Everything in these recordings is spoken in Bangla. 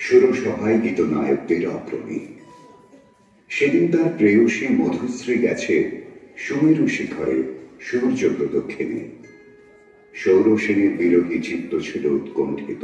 সুরসভায় গীতনায়কদের অগ্রণী। সেদিন তার প্রেয়সী মধুশ্রী গেছে সুমেরু শিখরে সূর্য প্রদক্ষিণে। সৌরসেনের বিরহী চিত্ত ছিল উৎকণ্ঠিত।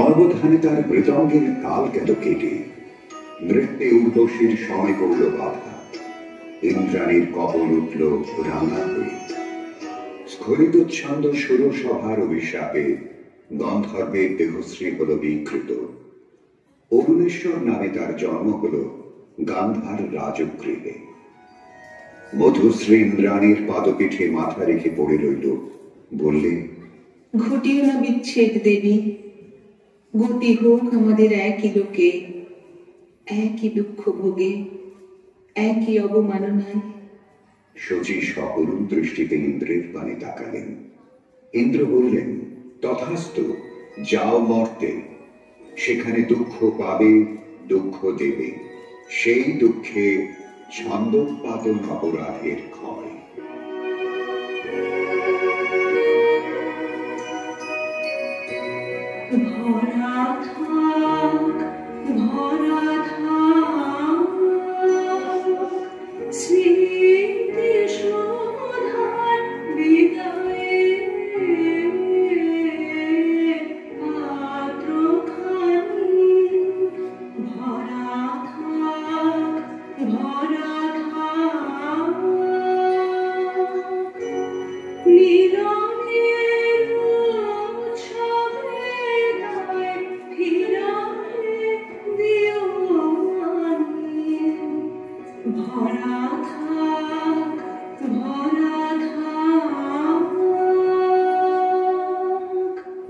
অনবধানে তার মৃদঙ্গের তাল গেল কেটে, নৃত্যে উর্বশীর সময় করল বাধা। ইন্দ্রাণীর কপল উঠল রাঙা হয়ে। স্খলিত ছন্দ সুরসভার অভিশাপে গন্ধর্বের দেহশ্রী হল বিকৃত। অরুণেশ্বর নামে তার জন্ম হল গান্ধার রাজগৃহে। মধুশ্রী ইন্দ্রাণীর পাদপীঠে মাথা রেখে পড়ে রইল। বললে, ঘটিও না বিচ্ছেদ দেবী, গতি হোক আমাদের একই লোকে, একই দুঃখ ভোগে, একই অবমাননায়। শচী সকরুণ দৃষ্টিতে ইন্দ্রের পানে তাকালেন। ইন্দ্র বললেন, তথাস্তু, যাও মর্তে, সেখানে দুঃখ পাবে, দুঃখ দেবে, সেই দুঃখে ছন্দোৎপাদন অপরাধের ক্ষয়। ভরা থাক, ভরা থাক, স্মৃতি শোধার বিদায়ে পাত্রখানি। ভরা থাক, ভরা থাক, মিলনের উৎসবে তাই ফিরায়ে দিও আনি। ভরা থাক, ভরা থাক।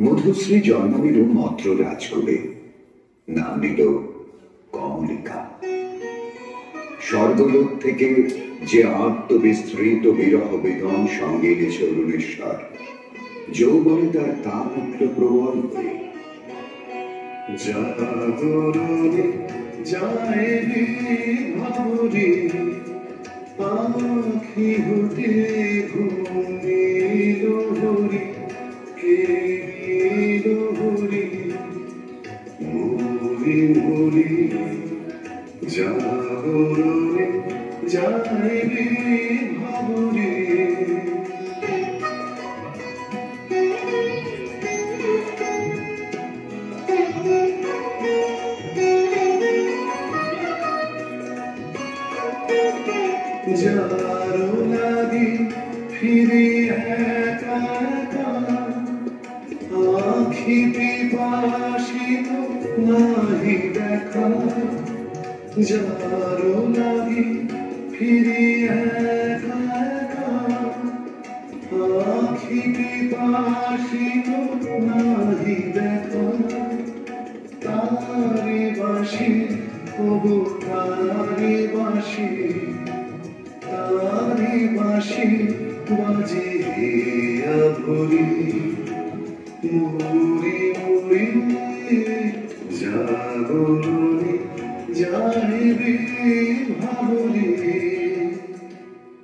মধুশ্রী জন্ম নিল মদ্র রাজকুলে। নাম নিল কমলিকা। স্বর্গলোক থেকে যে আত্মবিস্তৃত বিরহ বেদন সঙ্গে এনেছে অরুণেশ্বর, যৌবনে তার তাপ উঠল প্রবল হয়ে। জাগরণে যাইবি ভাবরে, পাখি হতে ঘুমিল হরি, কেড়িল হরি, মরি মরি। জাগরণে যাইবি ভাবরে, যার লাগি ফিরে একা একা আখি পিপাসিত নাহি দেখা যারো লাগি ফিরে একা একা আখি পিপাসিত নাহি দেখা তারি বাসি কবু তারি বাসি তারি বাসি বাজে ভরি মুড়ি মুড়ি জাগরণে যাইবে ভাবরি।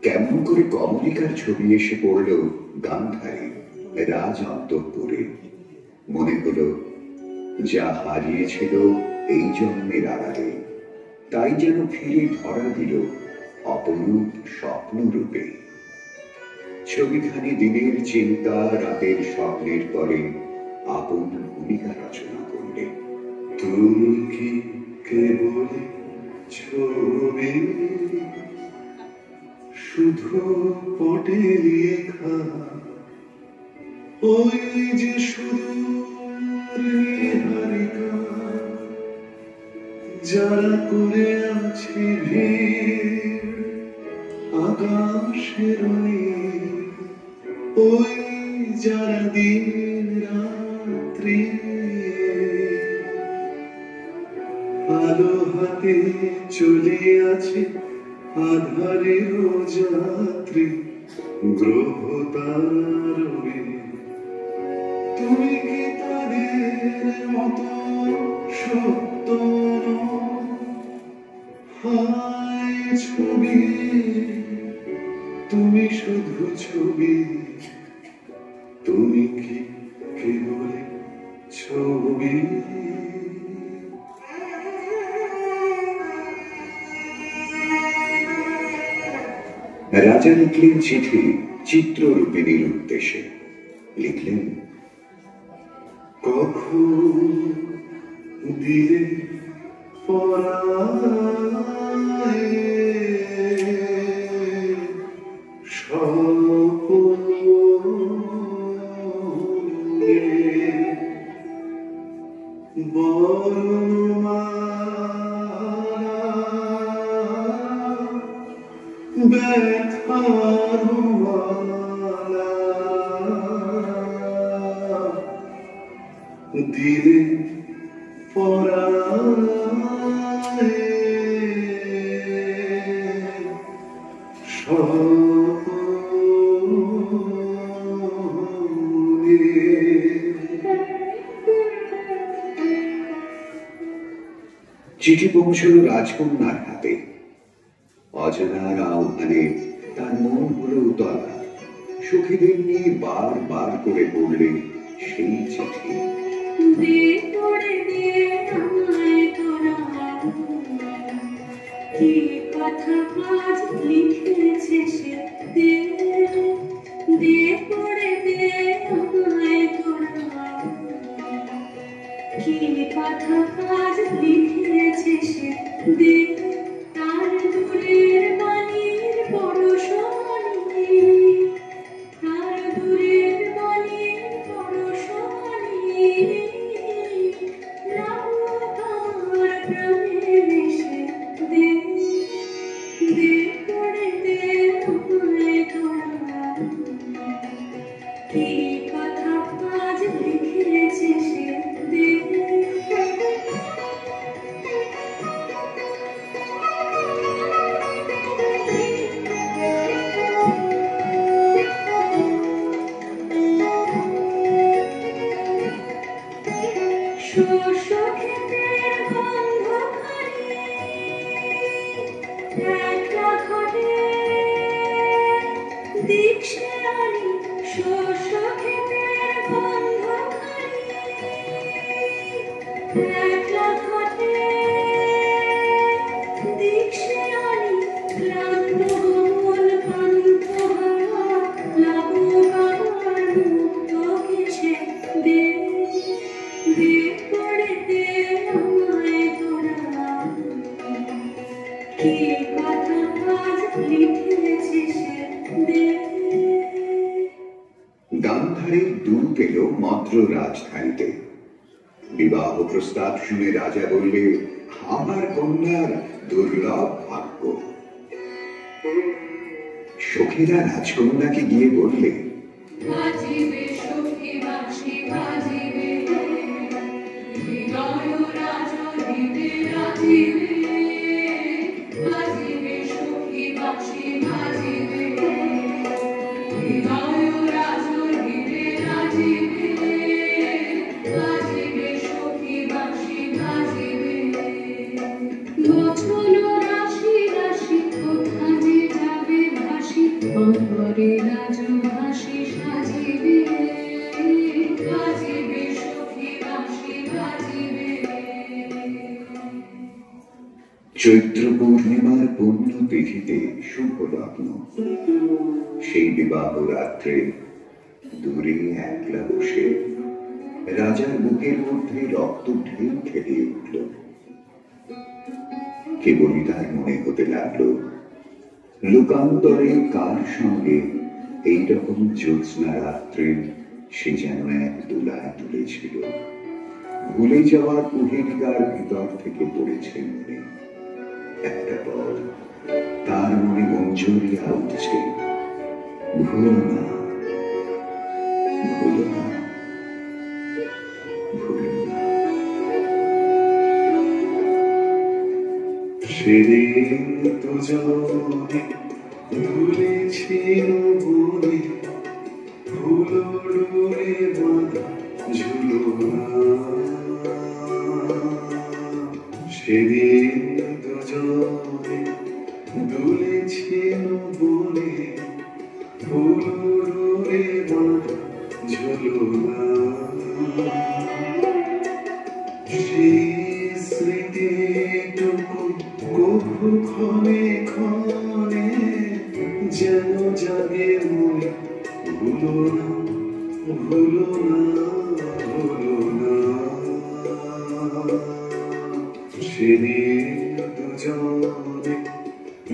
কেমন করে কমলিকার ছবি এসে পড়ল গান্ধারী রাজ অন্তঃপুরে। মনে হলো যা হারিয়েছিল এই জন্মের আড়ালে তাই যেন ফিরে ধরা দিল অপরূপ স্বপ্ন রূপে। ছবিখানি দিনের চিন্তা রাতের স্বপ্নের পরে আপন ভূমিকা রচনা করলে। তুমি কি কেবল ছবি শুধু পটে লেখা ওই যে সুদূর নিহারিকা যারা করে আছে ভিড় আকাশের নীল ওই যারা দিন রাত্রি আলো হাতে চলে আছে আধারের যাত্রী গ্রহ তারবে। তুমি কি তাদের মতো সত্য নও? হায় ছবি তুমি শুধু ছবি, তুমি কি কেবল ছবি? রাজা লিখলেন চিঠি চিত্ররূপিণীর উদ্দেশ্যে। লিখলেন, কখন দিলে পরায় স্বপনে বর্ণমালা ব্যথার মালা দিলে পরায় স্বপনে। চিঠি পৌঁছল রাজকন্যার হাতে। অজানার আহ্বানে তার মন হলো উতলা। সখীদের নিয়ে বার করে পড়লেন সেই চিঠি। দে পড়ে দে আমায় তোরা, কি কথা আজ লিখেছে সে। দে দে পড়ে দে আমায় তোরা, কি কথা আজ লিখেছে সে। দে তার দূরের বাণীর পরশমণি, তার দূরের বাণীর পরশমণি, নামক আমার প্রাণের এসে। দে দে পড়ে দে আমায় তোরা, কি কথা আজ লিখেছে সে। দে শস্য ক্ষেতের গন্ধ খানি একলা ঘটে দীক্ষে আনি। শস্য ক্ষেতের গন্ধ খানি একলা ঘটে দীক্ষে আনি। ক্লান্ত মন ক্লান্ত হাওয়া লাগুক আমার মুক্ত কেশে। দে দে পড়ে দে আমায় তোরা, কি কথা আজ লিখেছে সে। দে গান্ধারীর দূত এলো মদ্র রাজধানীতে। বিবাহ প্রস্তাব শুনে রাজা বললে, আমার কন্যার দুর্লভ ভাগ্য। সখীরা রাজকন্যাকে গিয়ে বললে, বাজিবে সখী বাঁশি বাজিবে, হৃদয় রাজনীতে রাজিবে। বাজিবে সখী বাঁশি বাজিবে, হৃদয় রাজনীতে রাজিবে। বাজিবে সখী বাঁশি বাজিবে, বচন রাশি রাশি কথা যে যাবে ভাসি, অন্তরে রাজভাসি সাজিবে। বাজিবে সখী বাঁশি বাজিবে। চৈত্র পূর্ণিমার পুণ্য তিথিতে শুভ লগ্ন। সেই বিবাহ রাত্রে দূরে একলা বসে রাজার বুকের মধ্যে রক্ত ঢেউ খেলে উঠল। কেবলই তার মনে হতে লাগলো, লোকান্তরে কার সঙ্গে এইরকম জ্যোৎস্না রাত্রে সে যেন এক দোলায় তুলেছিল। ভুলে যাওয়ার কুহেলিকার ভিতর থেকে পড়েছে মনে। একটা পর তার মনে মঞ্জুরিয়া উঠছে, ভুলো না, ভুলো না, ভুলো না। সেদিন দুজনে দুলেছিল বনে, ফুলো ডোরে বাঁধা ঝুলনা। সেদিন দুজনে দুলেছিল বনে, ফুলো ডোরে বাঁধা ঝুলনা। সেই স্মৃতিটুকু কভু ক্ষণে ক্ষণে যেন জাগে মনে, ভুলো না, ভুলো না, ভুলো না। সেদিন দুজনে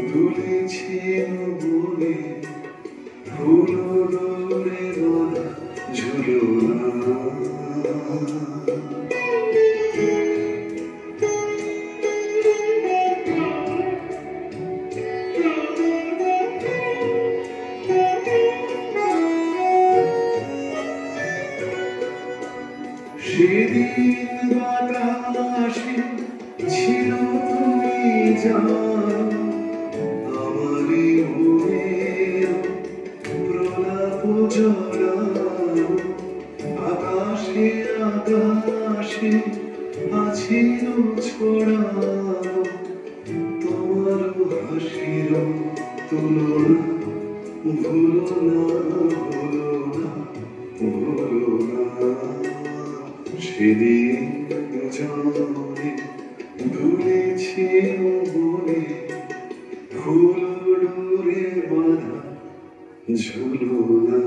দুলেছিল বনে, ফুলো ডোরে বাঁধা ঝুলনা। সেদিন বাতাসে ছিল তুমি জানো, আমারই মনের প্রলাপ জড়ানো। আকাশে আকাশে আছিল ছড়ানো তোমার হাসির তুলনা। ভুলো না, ভুলো না, ভুলো না। সেদিন দুজনে দুলেছিল বনে, ফুলো ডোরে বাঁধা ঝুলনা।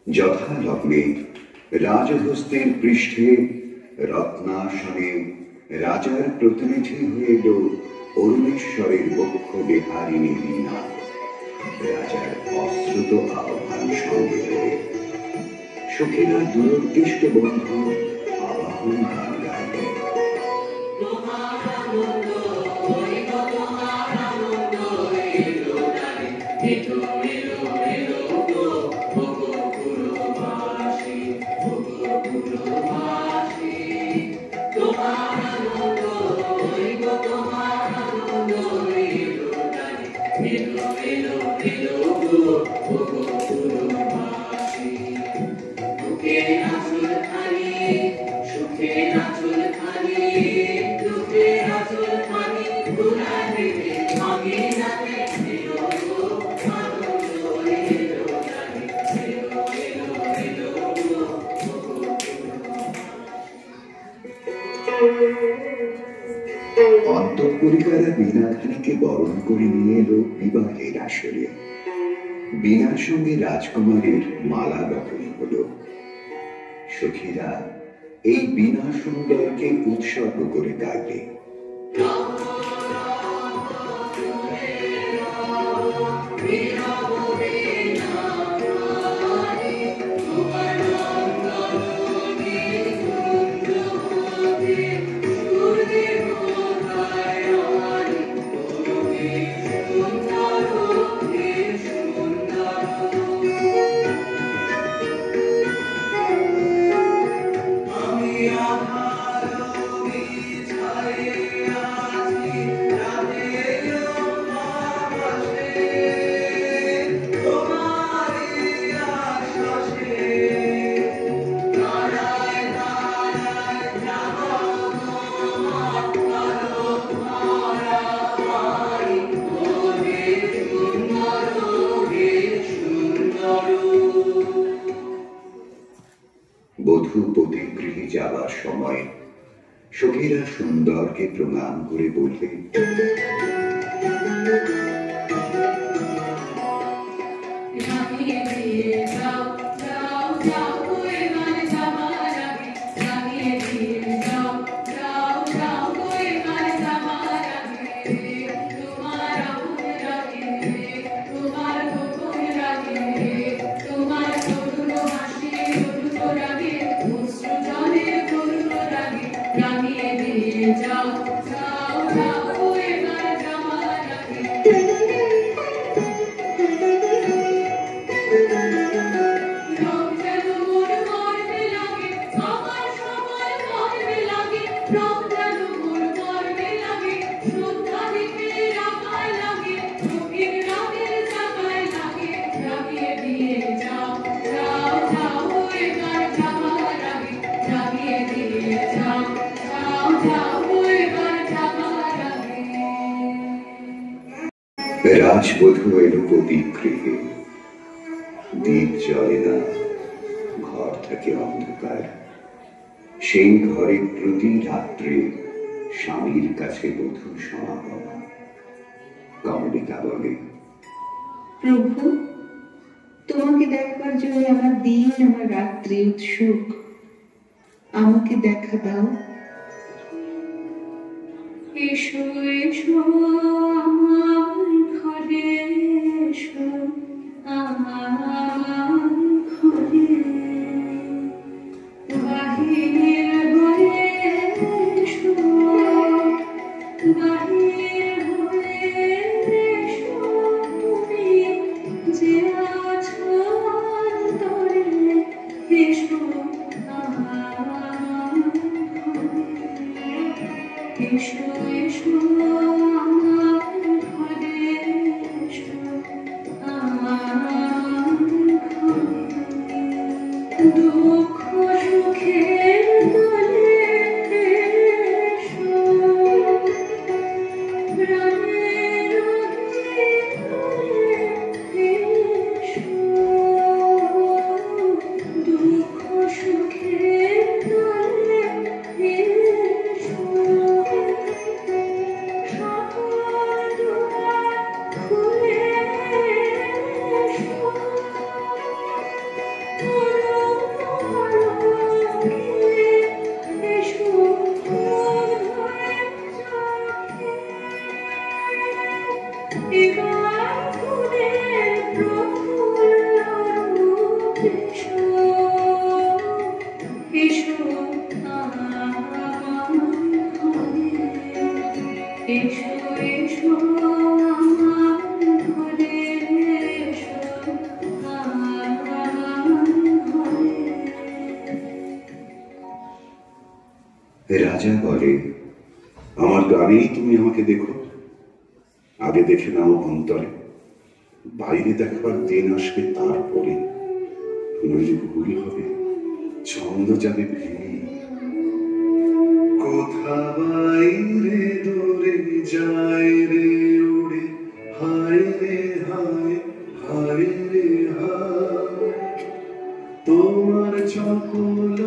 যথালগ্নে রাজহস্তের পৃষ্ঠে রত্নাসনে রাজার প্রতিনিধি হয়ে এলো অরুণেশ্বরের বক্ষ বিহারিণী বীণা। রাজার অশ্রুত আহ্বান সঙ্গে করে সখীরা দুরুদ্দিষ্ট বন্ধু আবাহন গান গাইলেন। অন্তঃপুরিকারা বীণাখানিকে বরণ করে নিয়ে এলো বিবাহের আসরে। বীণার সঙ্গে রাজকুমারীর মালা বদল হলো। সখীরা এই বীণা সুন্দরকে উৎসর্গ করে গাইলে। বীণা বধূ পতিগৃহে যাবার সময় সখীরা সুন্দরকে প্রণাম করে বললে, রামিয়ে দিয়ে যাও যাও যাও কই মানে যাবার আগে রামিয়ে দিয়ে যাও যাও যাও কই মানে যাবার আগে তোমার আপন রাগে তোমার গোপন রাগে তোমার করুণ হাসি করুণ রাগে অশ্রু জলের করুণ রাগে রামিয়ে দিয়ে যাও যাও যাও কই মানে যাবার আগে রাজবধূ এলো পতিগৃহে। দীপ জ্বলে না, ঘর থাকে অন্ধকার। সেই ঘরে প্রতি রাত্রে স্বামীর কাছে বধূ সমাগম। কমলিকা বলে, প্রভু, তোমাকে দেখবার জন্য আমার দিন আমার রাত্রি উৎসুক, আমাকে দেখা দাও। এসো এসো আমার ঘরে এসো আমার ঘরে বাহির ঘরে এসো বাহির ঘরে এসো তুমি যে আছো অন্তরে এসো আমার ঘরে এসো এসো আমার ঘরে এসো আমার ঘরে দুঃখ সুখের দলে এসো প্রাণের অধিকারে এসো দুঃখ সুখের দলে এসো এসো এসো আমার ঘরে এসো আমার ঘরে রাজা বলে, আমার দ্বারেই তুমি আমাকে দেখো, আগে দেখে নাও অন্তরে, বাইরে দেখবার দিন আসবে তারপরে, নইলে ভুল হবে, ছন্দ যাবে ভেঙে। কোথা বাইরে দূরে যায় রে উড়ে, হায় রে হায়, হায় রে হায়, তোমার চকল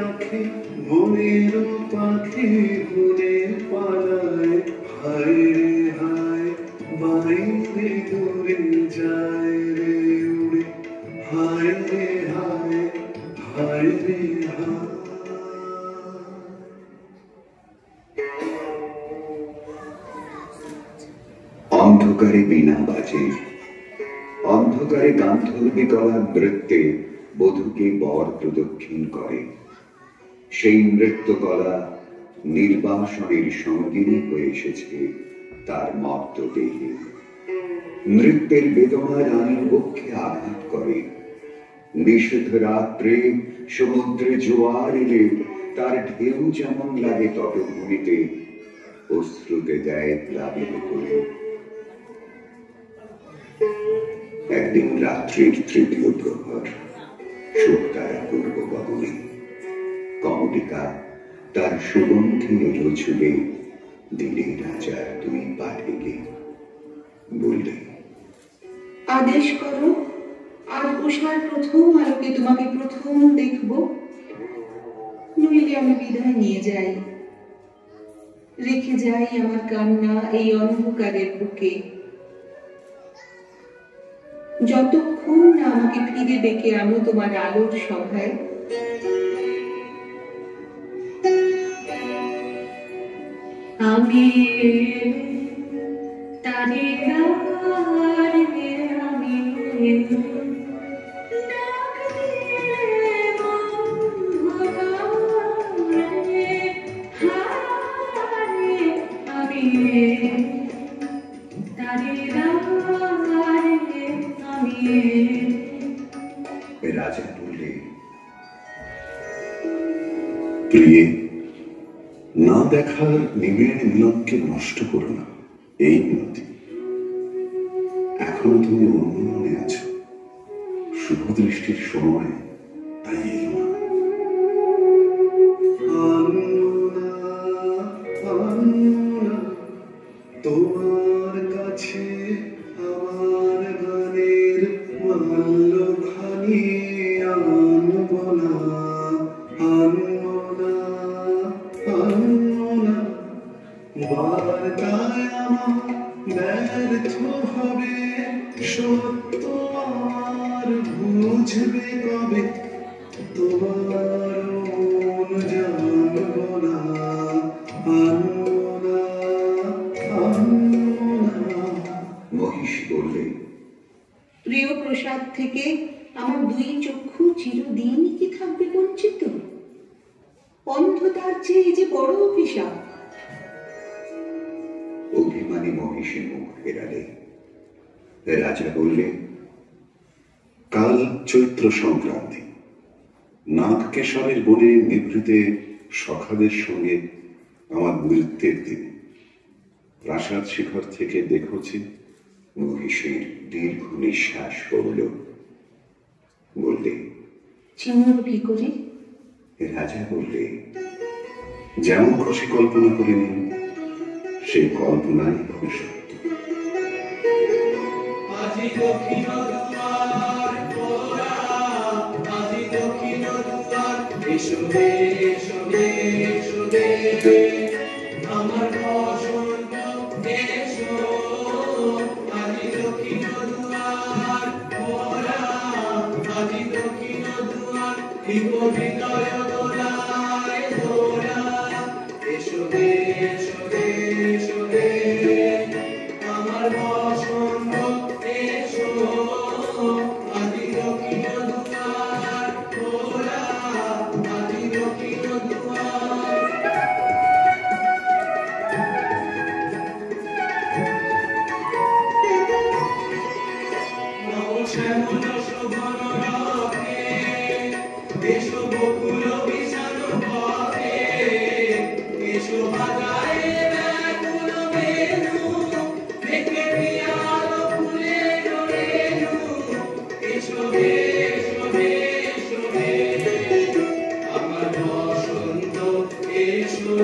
আঁখে মনের পাখি ঘুরে পালায়, হায় রে হায়, বাইরে দূরে যায় রে উড়ে, হায় রে হায়, হায় রে হায়। অন্ধকারে বীণা বাজে, অন্ধকারে গান্ধর্বী কলার নৃত্যে বধূকে বর প্রদক্ষিণ করে। সেই নৃত্যকলা নির্বাসনের সঙ্গিনী হয়ে এসেছে তার মর্ত দেহে। নৃত্যের বেদনা রানীর বক্ষে আঘাত করে। নিষিদ্ধ রাত্রে সমুদ্রে জোয়ার এলে তার ঢেউ যেমন লাগে তটভূমিতে, অশ্রুতে দেয় প্লাবিত করে। একদিন রাত্রির তৃতীয় প্রহর, শুকতারা পূর্ব গগনে, কমলিকা তার সুগন্ধি এলো চুলে দিলে রাজার দুই পা ঢেকে। বললে, আদেশ করো, আজ উষার প্রথম আলোকে তোমাকে প্রথম দেখব। আমি বিদায় নিয়ে যাই, রেখে যাই আমার কান্না এই অন্ধকারের বুকে। যতক্ষণ না আমাকে ফিরে ডেকে আনো তোমার আলোর সভায়, আমি তারে আমি ডাক দিলে মহাকারে হারে আমি তারে আমি। রাজা বললে, প্রিয়ে, না দেখার নিবিড় মিলনকে নষ্ট করো না। এই মিনতি, এখনো তুমি অন্য মনে আছো, শুভ দৃষ্টির সময় তাই এলো না। তোমার কাছে আমার গানের মাল্যখানি আনব না, আনব না, আনব না। বার্তায় আমার ব্যর্থ হবে, সত্য আমার বুঝবে কবে, তোমার মন জানব না, আনব না, আনব না। মহিষী বললে, প্রিয় প্রসাদ থেকে আমার দুই চক্ষু চিরদিনই কি থাকবে বঞ্চিত? অন্ধতার চেয়ে যে বড় অভিশাপ। অভিমানী মহিষী মুখ ফেরালে। রাজা বললে, কাল চৈত্র সংক্রান্তি, নাগ কেশরের বনে নিভৃতে সখাদের সঙ্গে আমার নৃত্যের দিন। প্রাসাদ শিখর থেকে দেখছি। মহিষীর দীর্ঘ নিঃশ্বাস পড়ল। বললে, চিনব কি করে? রাজা বললে, যেমন খুশি কল্পনা করে নিন, সেই কল্পনাই হবে সত্য। আজি দক্ষিণ দুয়ার খোলা, আজি দক্ষিণ দুয়ার, এসো রে, এসো রে, এসো রে, আমার বসন্ত এসো। আজি দক্ষিণ দুয়ার খোলা, আজি দক্ষিণ দুয়ার, হৃদয় দোলায় দোলা, এসো রে, এসো রে, এসো রে, আমার বসন্ত এসো। আজি দক্ষিণ দুয়ার খোলা, আজি দক্ষিণ দুয়ার। নবশ্যামল শোভন রথে, এসো বকুল বিষাণ পথে, এসো বাজায় ব্যাকুল বেণু, দেখে পিয়াল ফুলের রেণু, এসো রে, এসো রে, এসো রে, আমার বসন্ত এসো।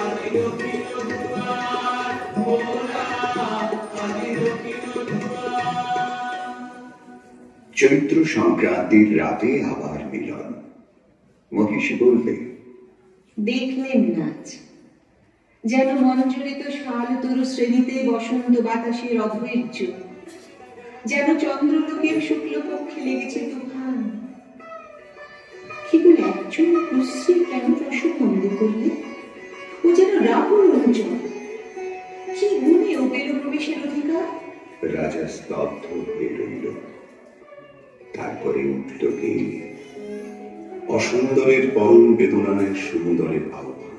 আজি দক্ষিণ দুয়ার খোলা, আজি দক্ষিণ দুয়ার। চৈত্র সংক্রান্তির রাতে আবার মিলন। মহিষী বললে, দেখলেন নাচ, যেন মঞ্জরিত শাল তরু শ্রেণীতে বসন্ত বাতাসের অধৈর্য, যেন চন্দ্রলোকের শুক্লপক্ষে লেগেছে তুফান। কেবল একজন কুশ্রী কেন রসভঙ্গ করলে? ও যেন রাহুল রঞ্জন, কি গুণে ও পেল প্রবেশের অধিকার? রাজা স্তব্ধ হয়ে রইল। তারপরে উঠল কে, অসুন্দরের পরম বেদনায় সুন্দরের আহ্বান।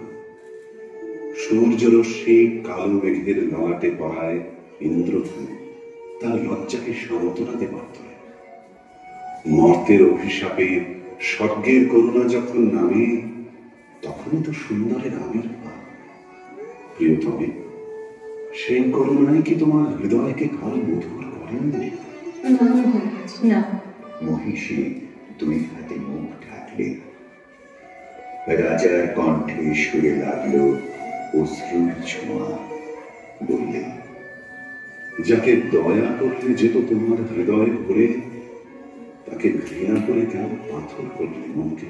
সূর্যরশ্মি কালো মেঘের ললাটে পড়ায় ইন্দ্রধনু তার লজ্জাকে সান্ত্বনাতে পারত না। মর্তের অভিশাপে স্বর্গের করুণা যখন নামে, তখনই তো সুন্দরের আবির্ভাব। প্রিয়তমে, সেই করুণাই কি তোমার হৃদয়কে কাল মধুর করেননি? না মহারাজ, না। মহিষী দুই হাতে মুখ ঢাকলে। রাজার কণ্ঠে সুরে লাগলো অশ্রুর ছোঁয়া। বললে, যাকে দয়া করলে যেত তোমার হৃদয় ভরে, তাকে ঘৃণা করে কেন পাথর করলে মনকে?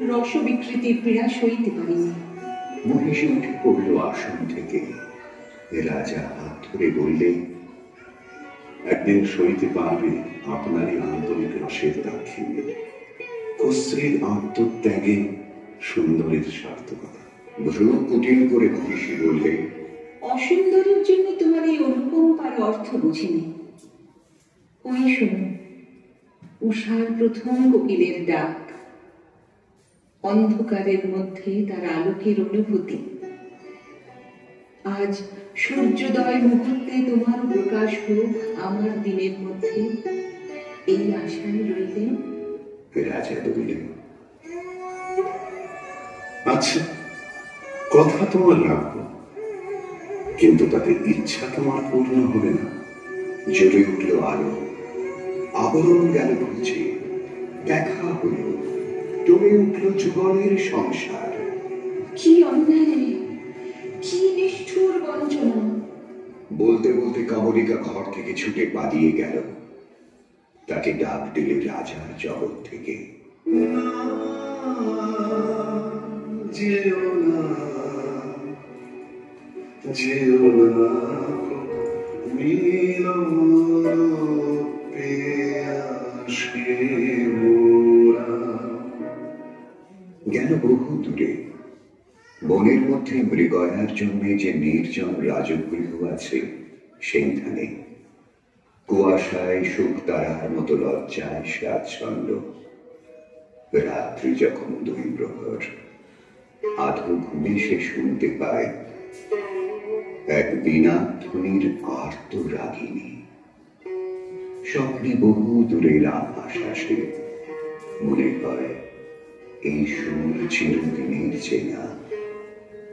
রস বিকৃতির পীড়া সইতে পারিনি। মহিষী উঠে পড়ল আসন থেকে। রাজা হাত ধরে বললেন, একদিন সইতে পারবে আপনারই আন্তরিক রসের দাক্ষিণ্যে, কস্ত্রীর আত্মত্যাগে সুন্দরের সার্থকতা। ভ্রু কুটিল করে মহিষী বললেন, অসুন্দরের জন্য তোমার এই অনুকম্পার অর্থ বুঝিনি। ওই শোনো, উষার প্রথম কোকিলের ডাক, অন্ধকারের মধ্যে তার আলোকের অনুভূতি। আজ সূর্যোদয় মুহূর্তে তোমার প্রকাশ হোক আমার দিনের মধ্যে, এই আশায় রইলেন। রাজা বললেন, আচ্ছা, কথা তোমার রাখবো, কিন্তু তাতে ইচ্ছা তোমার পূর্ণ হবে না। জ্বলে উঠল আলো, আবরণ গেল ঘুচে, দেখা হল, টলে উঠল যুগলের সংসার। কি অন্যায়, কি নিষ্ঠুর বঞ্চনা! বলতে বলতে কমলিকা ঘর থেকে ছুটে পালিয়ে গেল। তাকে ডাক দিলে রাজার জগৎ থেকে। যেও না, যেও না, মিলন পেয়াসে মোরা। গেল বহু দূরে, বনের মধ্যে মৃগয়ার জন্য যে নির্জন রাজগৃহ আছে সেইখানে কুয়াশায় শুকতারার মতো লজ্জায় সে আচ্ছন্ন। রাত্রি যখন 2 প্রহর, আধো ঘুমে সে শুনতে পায় এক বীণা ধ্বনির আর্ত রাগিনী। স্বপ্নে বহু দূরের আভাস আসে, মনে হয় এই সুর চিরদিনের চেনা।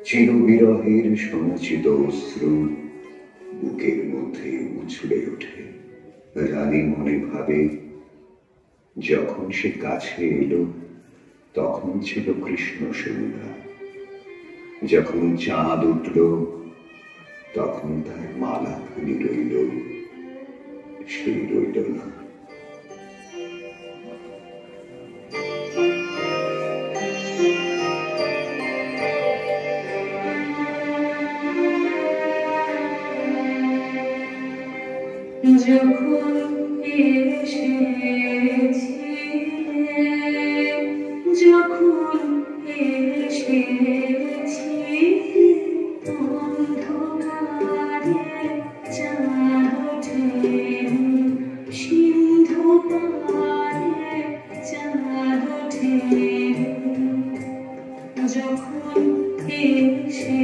চিরবিরহের সঞ্চিত অশ্রু বুকের মধ্যে উছলে ওঠে। রানী মনে ভাবে, যখন সে কাছে এলো তখন ছিল কৃষ্ণ সন্ধ্যা, যখন চাঁদ উঠল তখন তার মালাখানি রইল, সে রইল না। যখন এসেছি, যখন এসেছি, অন্ধকারে চাঁদ ওঠে, সিন্ধু পারে চাঁদ ওঠে, যখন এসেছি,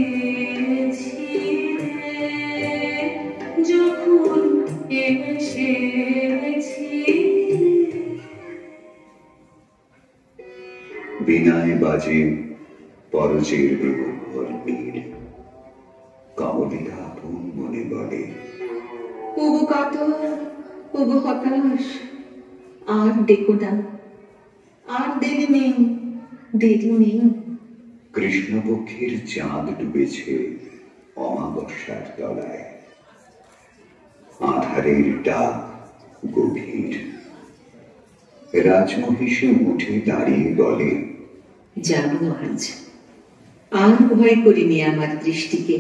যখন এসেছি। বিনায় বাজে পরজের বিমুখর নীল। কমলিকা আপন মনে বলে, ওগো কাতর, ওগো হতাশ, আর ডেকো না, আর দেরি নেই, দেরি নেই। কৃষ্ণপক্ষের চাঁদ ডুবেছে অমাবস্যার তলায়। আধারের ডাক গভীর। রাজমহিষী উঠে দাঁড়িয়ে বলে, জানো আজ আর ভয় করিনি আমার দৃষ্টিকে।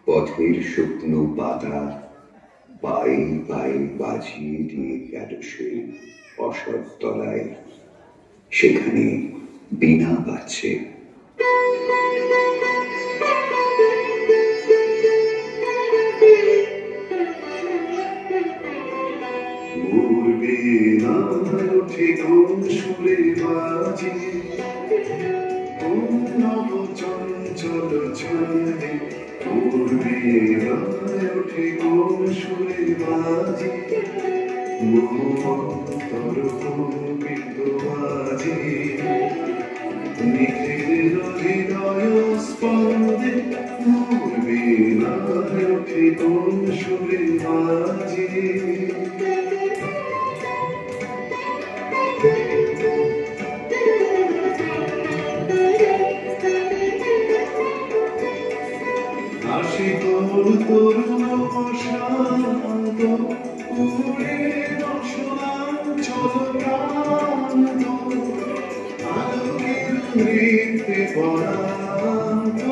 পথের শুকনো পাতা পায়ে পায়ে বাজিয়ে দিয়ে গেল সে অসৎ তলায়। সেখানে বীণা বাজছে। উড়বে না ওঠে কোন সুরে বাজে, কোন নব চঞ্চল ছন্দে। উড়বে না ওঠে কোন সুরে বাজে, মন্তর কম্পিত বাজে। নিখিল হৃদয় স্পন্দে, উড়বে না ওঠে কোন সুরে বাজে। আসি তোর তরুণ প্রসাদ, উড়ে রসনাঞ্চল প্রান্ত, আলোকে পরান্ত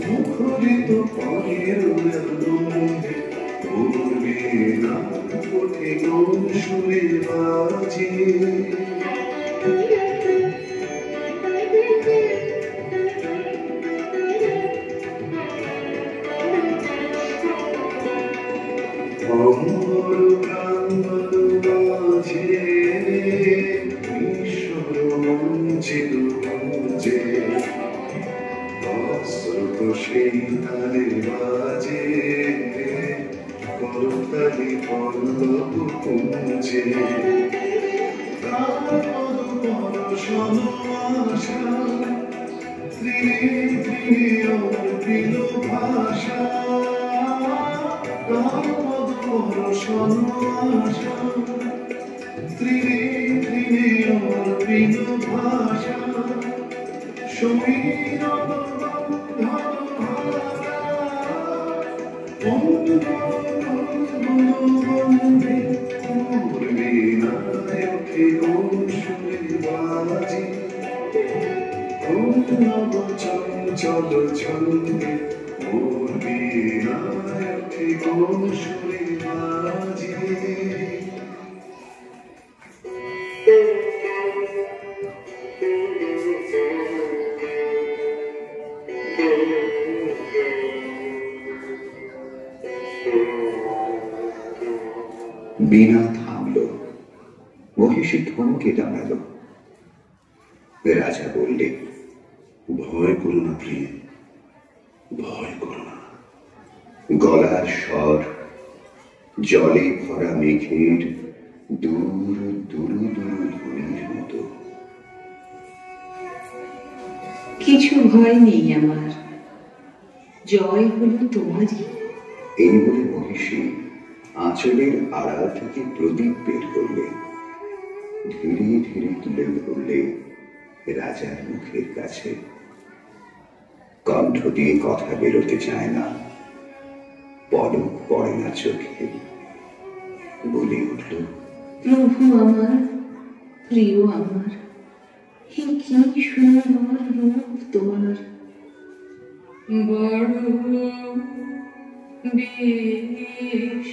মুখরিত পরের আনন্দে উড়বে না ওঠে কোন সুরে বাজে অমর প্রাঙ্গণ মাঝে ঈশ্বর মঞ্চে মঞ্চে অস্রুত সেই তালে বাজে করতালি পল্লব কুঞ্জে পরশন আশা ত্রিনে ত্রিনে অর্পিল ভাষা পরশন আশা ত্রিনে ত্রিনে অর্পিল ভাষা সমীরণ চঞ্চল ছন্দে ওর বিনায়কে কোন সুরে বাজে বীণা থামল, মহিষী থমকে দাঁড়ালো। রাজা বললে, ভয় করো না প্রিয়, ভয় করো না। গলার স্বর জলে ভরা মেঘের দূর দুরু দুরু ধ্বনির মতো। কিছু ভয় নেই আমার, জয় হলো তোমারই। এই বলে মহিষী আঁচলের আড়াল থেকে প্রদীপ বের করলে, ধীরে ধীরে তুলে ধরলে রাজার মুখের কাছে। কণ্ঠ দিয়ে কথা বেরোতে চায় না, পলক পড়ে না চোখে। বলে উঠল, প্রভু আমার, প্রিয় আমার, হে কি সুন্দর রূপ তোমার। বড় বেশ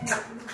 Thank you.